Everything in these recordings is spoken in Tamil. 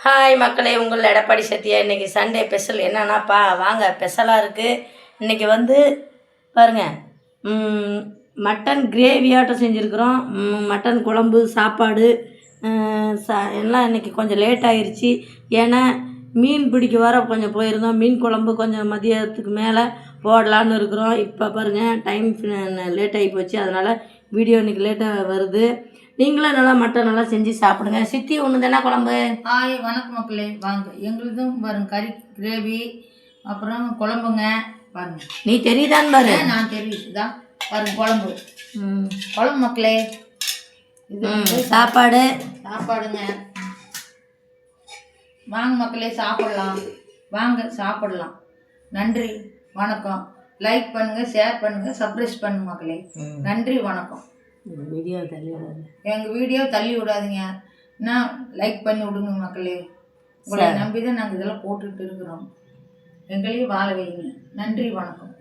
ஹாய் மக்களே, உங்கள் எடப்பாடி சத்யா. இன்றைக்கி சண்டே ஸ்பெஷல் என்னன்னாப்பா வாங்க, ஸ்பெஷலாக இருக்குது. இன்றைக்கி பாருங்கள், மட்டன் கிரேவியாட்டம் செஞ்சுருக்குறோம். மட்டன் குழம்பு, சாப்பாடு எல்லாம் இன்றைக்கி கொஞ்சம் லேட் ஆகிருச்சு. ஏன்னா மீன் பிடிக்க வர கொஞ்சம் போயிருந்தோம். மீன் குழம்பு கொஞ்சம் மதியத்துக்கு மேலே போடலான்னு இருக்கிறோம். இப்போ பாருங்கள், டைம் லேட் ஆகி போச்சு. அதனால் வீடியோ இன்றைக்கி லேட்டாக வருது. நீங்களும் நல்லா மட்டன் நல்லா செஞ்சு சாப்பிடுங்க. சித்தி ஒன்று தானே குழம்பு. ஹாய், வணக்கம் மக்களே. வாங்க, எங்களுதும் பாருங்க கறி கிரேவி, அப்புறம் குழம்புங்க. பாருங்க, நீ தெரியுதான்னு பாரு. நான் தெரியுதுதான். பாருங்க குழம்பு, குழம்பு மக்களே. இது சாப்பாடுங்க. வாங்க மக்களே, சாப்பிடலாம். வாங்க சாப்பிடலாம். நன்றி, வணக்கம். லைக் பண்ணுங்க, ஷேர் பண்ணுங்க, சப்ஸ்கிரைப் பண்ணுங்க மக்களே. நன்றி, வணக்கம். வீடியோ தள்ளி விடாது, எங்கள் வீடியோ தள்ளி விடாதீங்க. நான் லைக் பண்ணி விடுங்க மக்களே. உங்களை நம்பி தான் நாங்கள் இதெல்லாம் போட்டுட்டு இருக்கிறோம். எங்களையும் வாழ வைங்க. நன்றி, வணக்கம்.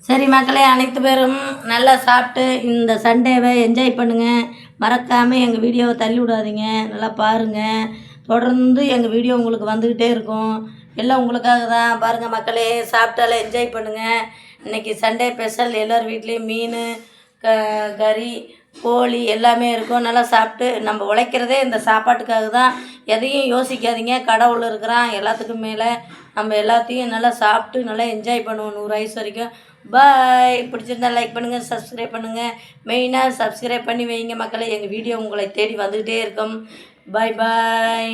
சரி மக்களே, அனைத்து பேரும் நல்லா சாப்பிட்டு இந்த சண்டேவை என்ஜாய் பண்ணுங்கள். மறக்காமல் எங்கள் வீடியோவை தள்ளி விடாதீங்க. நல்லா பாருங்கள். தொடர்ந்து எங்கள் வீடியோ உங்களுக்கு வந்துக்கிட்டே இருக்கும். எல்லாம் உங்களுக்காக தான். பாருங்கள் மக்களே, சாப்பிட்டாலே என்ஜாய் பண்ணுங்கள். இன்றைக்கி சண்டே ஸ்பெஷல். எல்லோரும் வீட்லேயும் மீன், கறி, கோழி எல்லாமே இருக்கும். நல்லா சாப்பிட்டு, நம்ம உழைக்கிறதே இந்த சாப்பாட்டுக்காக தான். எதையும் யோசிக்காதீங்க. கடவுள் இருக்கிறான் எல்லாத்துக்கும் மேலே. நம்ம எல்லாத்தையும் நல்லா சாப்பிட்டு நல்லா என்ஜாய் பண்ணுவோம் 100 வயசு வரைக்கும். பாய். பிடிச்சிருந்தா லைக் பண்ணுங்கள், சப்ஸ்கிரைப் பண்ணுங்கள். மெயினாக சப்ஸ்கிரைப் பண்ணி வைங்க மக்களே. எங்கள் வீடியோ உங்களை தேடி வந்துக்கிட்டே இருக்கும். பாய் பாய்.